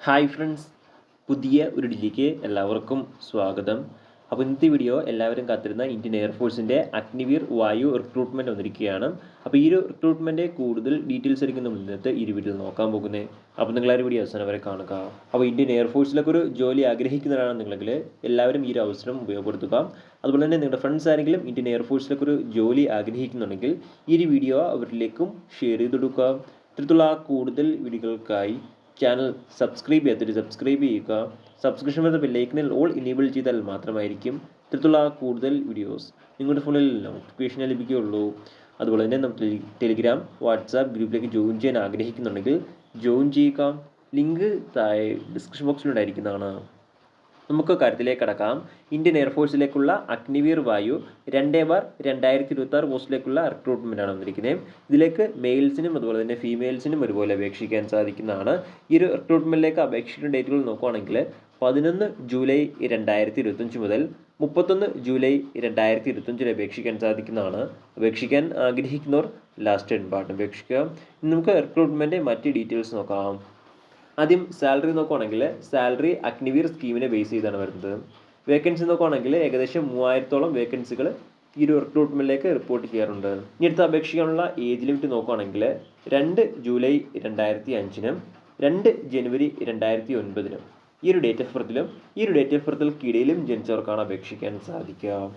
Hi friends, പുതിയ ഒരു ഡില്ലിക്ക് എല്ലാവർക്കും സ്വാഗതം. അപ്പോൾ ഇന്നത്തെ വീഡിയോ എല്ലാവരും കാത്തിരുന്ന ഇന്ത്യൻ എയർഫോഴ്സിൻ്റെ അഗ്നിവീർ വായു റിക്രൂട്ട്മെൻറ്റ് വന്നിരിക്കുകയാണ്. അപ്പോൾ ഈ ഒരു റിക്രൂട്ട്മെൻറ്റ് കൂടുതൽ ഡീറ്റെയിൽസ് ആയിരിക്കും നമ്മൾ ഇന്നത്തെ ഈ വീഡിയോയിൽ നോക്കാൻ പോകുന്നത്. അപ്പോൾ നിങ്ങൾ ആ ഒരു വീഡിയോ അവസാനം വരെ കാണുക. അപ്പോൾ ഇന്ത്യൻ എയർഫോഴ്സിലൊക്കെ ഒരു ജോലി ആഗ്രഹിക്കുന്നവരാണെന്നുണ്ടെങ്കിൽ എല്ലാവരും ഈ ഒരു അവസരം ഉപയോഗപ്പെടുത്തുക. അതുപോലെ തന്നെ നിങ്ങളുടെ ഫ്രണ്ട്സ് ആരെങ്കിലും ഇന്ത്യൻ എയർഫോഴ്സിലൊക്കെ ഒരു ജോലി ആഗ്രഹിക്കുന്നുണ്ടെങ്കിൽ ഈ ഒരു വീഡിയോ അവരിലേക്കും ഷെയർ ചെയ്ത് കൊടുക്കുക. ഇത്തരത്തിലുള്ള കൂടുതൽ വീഡിയോകൾക്കായി ചാനൽ സബ്സ്ക്രൈബ് ചെയ്യാത്തവർ സബ്സ്ക്രൈബ് ചെയ്യുക. സബ്സ്ക്രിപ്ഷൻ വരുന്ന ബെല്ലൈക്കനിൽ ഓൾ ഇനേബിൾ ചെയ്താൽ മാത്രമായിരിക്കും ഇത്തരത്തിലുള്ള കൂടുതൽ വീഡിയോസ് നിങ്ങളുടെ ഫോണിൽ നോട്ടിഫിക്കേഷൻ ലഭിക്കുകയുള്ളൂ. അതുപോലെ തന്നെ നമുക്ക് ടെലിഗ്രാം വാട്സാപ്പ് ഗ്രൂപ്പിലേക്ക് ജോയിൻ ചെയ്യാൻ ആഗ്രഹിക്കുന്നുണ്ടെങ്കിൽ ജോയിൻ ചെയ്യുക. ലിങ്ക് താഴെ ഡിസ്ക്രിപ്ഷൻ ബോക്സിലുണ്ടായിരിക്കുന്നതാണ്. നമുക്ക് കാര്യത്തിലേക്ക് കടക്കാം. ഇന്ത്യൻ എയർഫോഴ്സിലേക്കുള്ള അഗ്നിവീർ വായു 2/2026 പോസ്റ്റിലേക്കുള്ള റിക്രൂട്ട്മെൻറ്റാണ് വന്നിരിക്കുന്നത്. ഇതിലേക്ക് മെയിൽസിനും അതുപോലെ തന്നെ ഫീമെയിൽസിനും ഒരുപോലെ അപേക്ഷിക്കാൻ സാധിക്കുന്നതാണ്. ഈ ഒരു റിക്രൂട്ട്മെൻറ്റിലേക്ക് അപേക്ഷിക്കുന്ന ഡേറ്റുകൾ നോക്കുകയാണെങ്കിൽ 11 ജൂലൈ 2025 മുതൽ 31 ജൂലൈ 2025 അപേക്ഷിക്കാൻ സാധിക്കുന്നതാണ്. അപേക്ഷിക്കാൻ ആഗ്രഹിക്കുന്നവർ ലാസ്റ്റ് ഇമ്പാർട്ടൻ്റ് അപേക്ഷിക്കുക. നമുക്ക് റിക്രൂട്ട്മെൻറ്റ് മറ്റ് ഡീറ്റെയിൽസ് നോക്കാം. ആദ്യം സാലറി നോക്കുകയാണെങ്കിൽ സാലറി അഗ്നിവീർ സ്കീമിനെ ബേസ് ചെയ്താണ് വരുന്നത്. വേക്കൻസി നോക്കുകയാണെങ്കിൽ ഏകദേശം 3000-ഓളം വേക്കൻസികൾ ഈ ഒരു റിക്രൂട്ട്മെൻറ്റിലേക്ക് റിപ്പോർട്ട് ചെയ്യാറുണ്ട്. ഇനി അടുത്ത് അപേക്ഷിക്കാനുള്ള ഏജ് ലിമിറ്റ് നോക്കുകയാണെങ്കിൽ 2 ജൂലൈ 2005-നും 2 ജനുവരി 2009-നും ഈ ഒരു ഡേറ്റ് ഓഫ് ബർത്തിലും ജനിച്ചവർക്കാണ് അപേക്ഷിക്കാൻ സാധിക്കുക.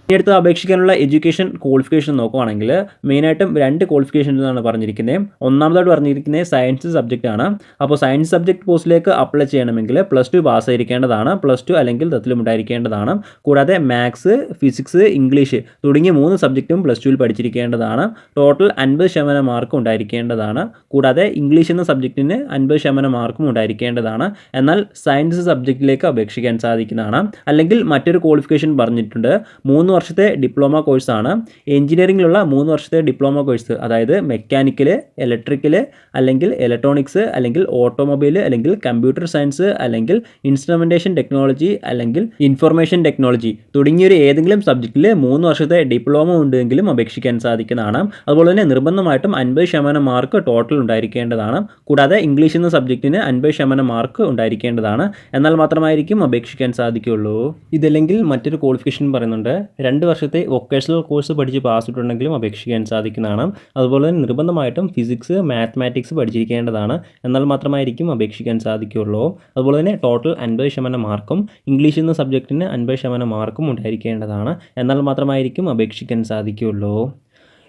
ഇനി അടുത്ത് അപേക്ഷിക്കാനുള്ള എഡ്യൂക്കേഷൻ ക്വാളിഫിക്കേഷൻ നോക്കുകയാണെങ്കിൽ മെയിനായിട്ടും 2 ക്വാളിഫിക്കേഷൻ എന്നാണ് പറഞ്ഞിരിക്കുന്നത്. ഒന്നാമതായിട്ട് പറഞ്ഞിരിക്കുന്നത് സയൻസ് സബ്ജക്റ്റ് ആണ്. അപ്പോൾ സയൻസ് സബ്ജക്റ്റ് പോസ്റ്റിലേക്ക് അപ്ലൈ ചെയ്യണമെങ്കിൽ +2 പാസ്സായിരിക്കേണ്ടതാണ്. +2 അല്ലെങ്കിൽ തത്തിലും ഉണ്ടായിരിക്കേണ്ടതാണ്. കൂടാതെ മാത്സ്, ഫിസിക്സ്, ഇംഗ്ലീഷ് തുടങ്ങിയ 3 സബ്ജക്റ്റും +2ൽ പഠിച്ചിരിക്കേണ്ടതാണ്. ടോട്ടൽ 50% മാർക്കും ഉണ്ടായിരിക്കേണ്ടതാണ്. കൂടാതെ ഇംഗ്ലീഷ് എന്ന സബ്ജക്റ്റിന് 50% മാർക്കും ഉണ്ടായിരിക്കേണ്ടതാണ്. എന്നാൽ സയൻസ് സബ്ജക്റ്റിലേക്ക് അപേക്ഷിക്കാൻ സാധിക്കുന്നതാണ്. അല്ലെങ്കിൽ മറ്റൊരു ക്വാളിഫിക്കേഷൻ പറഞ്ഞിട്ടുണ്ട്. 3 വർഷത്തെ ഡിപ്ലോമ കോഴ്സാണ്. എഞ്ചിനീയറിംഗിലുള്ള 3 വർഷത്തെ ഡിപ്ലോമ കോഴ്സ്, അതായത് മെക്കാനിക്കൽ, ഇലക്ട്രിക്കൽ അല്ലെങ്കിൽ ഇലക്ട്രോണിക്സ് അല്ലെങ്കിൽ ഓട്ടോമൊബൈൽ അല്ലെങ്കിൽ കമ്പ്യൂട്ടർ സയൻസ് അല്ലെങ്കിൽ ഇൻസ്ട്രുമെൻറ്റേഷൻ ടെക്നോളജി അല്ലെങ്കിൽ ഇൻഫർമേഷൻ ടെക്നോളജി തുടങ്ങിയൊരു ഏതെങ്കിലും സബ്ജക്റ്റിൽ 3 വർഷത്തെ ഡിപ്ലോമ ഉണ്ടെങ്കിലും അപേക്ഷിക്കാൻ സാധിക്കുന്നതാണ്. അതുപോലെ തന്നെ നിർബന്ധമായിട്ടും 50% മാർക്ക് ടോട്ടൽ ഉണ്ടായിരിക്കേണ്ടതാണ്. കൂടാതെ ഇംഗ്ലീഷ് എന്ന സബ്ജക്റ്റിന് 50% മാർക്ക് ഉണ്ടായിരിക്കേണ്ടതാണ്. എന്നാൽ മാത്രമായിരിക്കും അപേക്ഷിക്കാൻ സാധിക്കുകയുള്ളൂ. ഇതല്ലെങ്കിൽ മറ്റൊരു ക്വാളിഫിക്കേഷൻ പറയുന്നുണ്ട്. 2 വർഷത്തെ വൊക്കേഷണൽ കോഴ്സ് പഠിച്ച് പാസ്സായിട്ടുണ്ടെങ്കിലും അപേക്ഷിക്കാൻ സാധിക്കുന്നതാണ്. അതുപോലെ തന്നെ നിർബന്ധമായിട്ടും ഫിസിക്സ്, മാത്തമാറ്റിക്സ് പഠിച്ചിരിക്കേണ്ടതാണ്. എന്നാൽ മാത്രമായിരിക്കും അപേക്ഷിക്കാൻ സാധിക്കുകയുള്ളൂ. അതുപോലെ തന്നെ ടോട്ടൽ 50% മാർക്കും ഇംഗ്ലീഷ് എന്ന സബ്ജക്റ്റിന് 50% മാർക്കും ഉണ്ടായിരിക്കേണ്ടതാണ്. എന്നാൽ മാത്രമായിരിക്കും അപേക്ഷിക്കാൻ സാധിക്കുകയുള്ളൂ.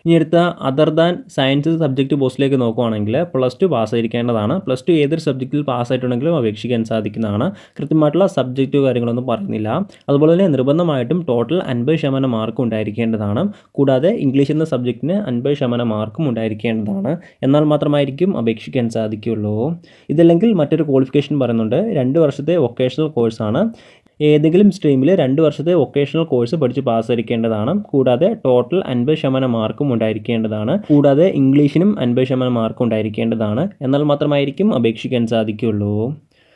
ഇനി അടുത്ത അതർ ദാൻ സയൻസ് സബ്ജക്റ്റ് പോസ്റ്റിലേക്ക് നോക്കുകയാണെങ്കിൽ +2 പാസ്സായിരിക്കേണ്ടതാണ്. +2 ഏതൊരു സബ്ജക്റ്റിൽ പാസ്സായിട്ടുണ്ടെങ്കിലും അപേക്ഷിക്കാൻ സാധിക്കുന്നതാണ്. കൃത്യമായിട്ടുള്ള സബ്ജക്റ്റ് കാര്യങ്ങളൊന്നും പറയുന്നില്ല. അതുപോലെ തന്നെ നിർബന്ധമായിട്ടും ടോട്ടൽ 50% മാർക്കും ഉണ്ടായിരിക്കേണ്ടതാണ്. കൂടാതെ ഇംഗ്ലീഷ് എന്ന സബ്ജക്റ്റിന് 50% മാർക്കും ഉണ്ടായിരിക്കേണ്ടതാണ്. എന്നാൽ മാത്രമായിരിക്കും അപേക്ഷിക്കാൻ സാധിക്കുകയുള്ളൂ. ഇതല്ലെങ്കിൽ മറ്റൊരു ക്വാളിഫിക്കേഷൻ പറയുന്നുണ്ട്. 2 വർഷത്തെ വൊക്കേഷണൽ കോഴ്സാണ്. ഏതെങ്കിലും സ്ട്രീമിൽ 2 വർഷത്തെ വൊക്കേഷണൽ കോഴ്സ് പഠിച്ച് പാസ്സായിരിക്കേണ്ടതാണ്. കൂടാതെ ടോട്ടൽ 50% മാർക്കും ഉണ്ടായിരിക്കേണ്ടതാണ്. കൂടാതെ ഇംഗ്ലീഷിനും 50% മാർക്കും ഉണ്ടായിരിക്കേണ്ടതാണ്. എന്നാൽ മാത്രമായിരിക്കും അപേക്ഷിക്കാൻ സാധിക്കുകയുള്ളൂ.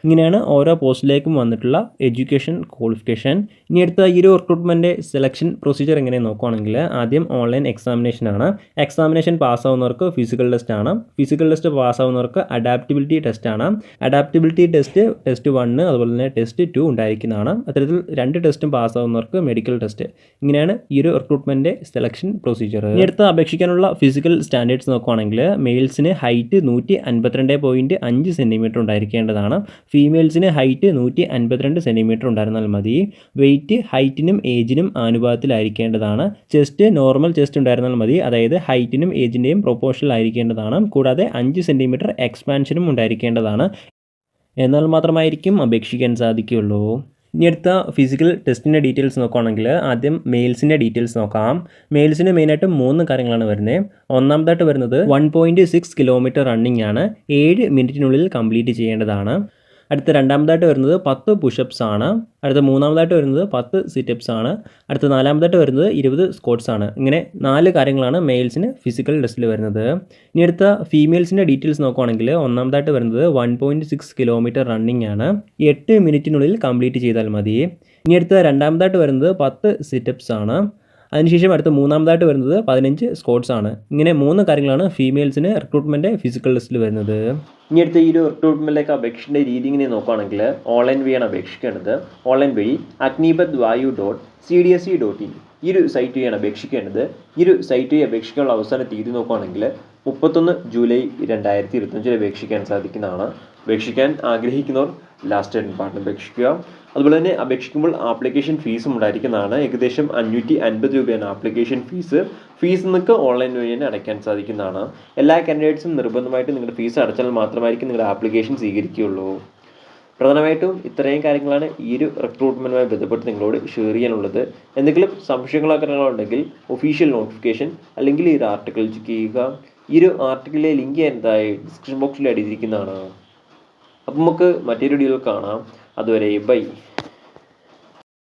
ഇങ്ങനെയാണ് ഓരോ പോസ്റ്റിലേക്കും വന്നിട്ടുള്ള എഡ്യൂക്കേഷൻ ക്വാളിഫിക്കേഷൻ. ഇനി അടുത്ത ഈ ഒരു റിക്രൂട്ട്മെൻറ്റ് സെലക്ഷൻ പ്രൊസീജിയർ എങ്ങനെ നോക്കുകയാണെങ്കിൽ ആദ്യം ഓൺലൈൻ എക്സാമിനേഷനാണ്. എക്സാമിനേഷൻ പാസ്സാവുന്നവർക്ക് ഫിസിക്കൽ ടെസ്റ്റാണ്. ഫിസിക്കൽ ടെസ്റ്റ് പാസ്സാവുന്നവർക്ക് അഡാപ്റ്റബിലിറ്റി ടെസ്റ്റാണ്. അഡാപ്റ്റബിലിറ്റി ടെസ്റ്റ് 1 അതുപോലെ തന്നെ ടെസ്റ്റ് 2 ഉണ്ടായിരിക്കുന്നതാണ്. അത്തരത്തിൽ 2 ടെസ്റ്റും പാസ്സാവുന്നവർക്ക് മെഡിക്കൽ ടെസ്റ്റ്. ഇങ്ങനെയാണ് ഈ ഒരു റിക്രൂട്ട്മെൻറ്റ് സെലക്ഷൻ പ്രൊസീജിയർ. ഇനി അടുത്ത് അപേക്ഷിക്കാനുള്ള ഫിസിക്കൽ സ്റ്റാൻഡേർഡ്സ് നോക്കുകയാണെങ്കിൽ മെയിൽസിന് ഹൈറ്റ് 152.5 സെൻറ്റിമീറ്റർ ഉണ്ടായിരിക്കേണ്ടതാണ്. ഫീമെയിൽസിന് ഹൈറ്റ് 152 സെൻറ്റിമീറ്റർ ഉണ്ടായിരുന്നാൽ മതി. വെയിറ്റ് ഹൈറ്റിനും ഏജിനും ആനുപാതത്തിലായിരിക്കേണ്ടതാണ്. ചെസ്റ്റ് നോർമൽ ചെസ്റ്റ് ഉണ്ടായിരുന്നാൽ മതി. അതായത് ഹൈറ്റിനും ഏജിൻ്റെയും പ്രൊപ്പോർഷണൽ ആയിരിക്കേണ്ടതാണ്. കൂടാതെ 5 സെൻറ്റിമീറ്റർ എക്സ്പാൻഷനും ഉണ്ടായിരിക്കേണ്ടതാണ്. എന്നാൽ മാത്രമായിരിക്കും അപേക്ഷിക്കാൻ സാധിക്കുകയുള്ളൂ. ഇനി അടുത്ത ഫിസിക്കൽ ടെസ്റ്റിൻ്റെ ഡീറ്റെയിൽസ് നോക്കുകയാണെങ്കിൽ ആദ്യം മെയിൽസിൻ്റെ ഡീറ്റെയിൽസ് നോക്കാം. മെയിൽസിന് മെയിനായിട്ട് 3 കാര്യങ്ങളാണ് വരുന്നത്. ഒന്നാമതായിട്ട് വരുന്നത് 1.6 കിലോമീറ്റർ റണ്ണിങ് ആണ്. 7 മിനിറ്റിനുള്ളിൽ കംപ്ലീറ്റ് ചെയ്യേണ്ടതാണ്. അടുത്ത രണ്ടാമതായിട്ട് വരുന്നത് 10 പുഷപ്സ് ആണ്. അടുത്ത മൂന്നാമതായിട്ട് വരുന്നത് 10 സിറ്റപ്സ് ആണ്. അടുത്ത നാലാമതായിട്ട് വരുന്നത് 20 സ്ക്വാട്ട്സ് ആണ്. ഇങ്ങനെ 4 കാര്യങ്ങളാണ് മെയിൽസിന് ഫിസിക്കൽ ടെസ്റ്റിൽ വരുന്നത്. ഇനി അടുത്ത ഫീമെയിൽസിൻ്റെ ഡീറ്റെയിൽസ് നോക്കുകയാണെങ്കിൽ ഒന്നാമതായിട്ട് വരുന്നത് 1.6 കിലോമീറ്റർ റണ്ണിങ് ആണ്. 8 മിനിറ്റിനുള്ളിൽ കംപ്ലീറ്റ് ചെയ്താൽ മതി. ഇനി അടുത്ത രണ്ടാമതായിട്ട് വരുന്നത് 10 സിറ്റപ്സ് ആണ്. അതിനുശേഷം അടുത്ത മൂന്നാമതായിട്ട് വരുന്നത് 15 സ്കോട്ട്സ് ആണ്. ഇങ്ങനെ 3 കാര്യങ്ങളാണ് ഫീമെയിൽസിന് റിക്രൂട്ട്മെൻറ്റ് ഫിസിക്കൽ ലിസ്റ്റിൽ വരുന്നത്. ഇനി അടുത്ത ഈ ഒരു റിക്രൂട്ട്മെൻറ്റിലേക്ക് അപേക്ഷിക്കേണ്ട രീതി ഇങ്ങനെ നോക്കുകയാണെങ്കിൽ ഓൺലൈൻ വഴിയാണ് അപേക്ഷിക്കേണ്ടത്. ഓൺലൈൻ വഴി agnipathvayu.cdse.in ഈ ഒരു സൈറ്റ് വഴിയാണ് അപേക്ഷിക്കേണ്ടത്. ഈ ഒരു സൈറ്റ് വഴി അപേക്ഷിക്കാനുള്ള അവസാന തീയതി നോക്കുകയാണെങ്കിൽ 31 ജൂലൈ 2025 അപേക്ഷിക്കാൻ സാധിക്കുന്നതാണ്. അപേക്ഷിക്കാൻ ആഗ്രഹിക്കുന്നവർ ലാസ്റ്റ് ഡേറ്റ് പാർട്ടിന് അപേക്ഷിക്കുക. അതുപോലെ തന്നെ അപേക്ഷിക്കുമ്പോൾ ആപ്ലിക്കേഷൻ ഫീസും ഉണ്ടായിരിക്കുന്നതാണ്. ഏകദേശം 550 രൂപയാണ് ആപ്ലിക്കേഷൻ ഫീസ്. ഫീസ് നിങ്ങൾക്ക് ഓൺലൈൻ വഴി തന്നെ അടയ്ക്കാൻ സാധിക്കുന്നതാണ്. എല്ലാ കാൻഡിഡേറ്റ്സും നിർബന്ധമായിട്ടും നിങ്ങളുടെ ഫീസ് അടച്ചാൽ മാത്രമായിരിക്കും നിങ്ങളുടെ ആപ്ലിക്കേഷൻ സ്വീകരിക്കുകയുള്ളൂ. പ്രധാനമായിട്ടും ഇത്രയും കാര്യങ്ങളാണ് ഈ ഒരു റിക്രൂട്ട്മെൻറ്റുമായി ബന്ധപ്പെട്ട് നിങ്ങളോട് ഷെയർ ചെയ്യാനുള്ളത്. എന്തെങ്കിലും സംശയങ്ങളോ കാര്യങ്ങളുണ്ടെങ്കിൽ ഒഫീഷ്യൽ നോട്ടിഫിക്കേഷൻ അല്ലെങ്കിൽ ഈ ഒരു ആർട്ടിക്കിൾ ചെക്ക് ചെയ്യുക. ഈ ഒരു ആർട്ടിക്കിളിലെ ലിങ്ക് എന്തായി ഡിസ്ക്രിപ്ഷൻ ബോക്സിൽ അടിയിരിക്കുന്നതാണ്. അപ്പം നമുക്ക് മറ്റൊരു വീഡിയോയിൽ കാണാം. അതുവരെ ബൈ.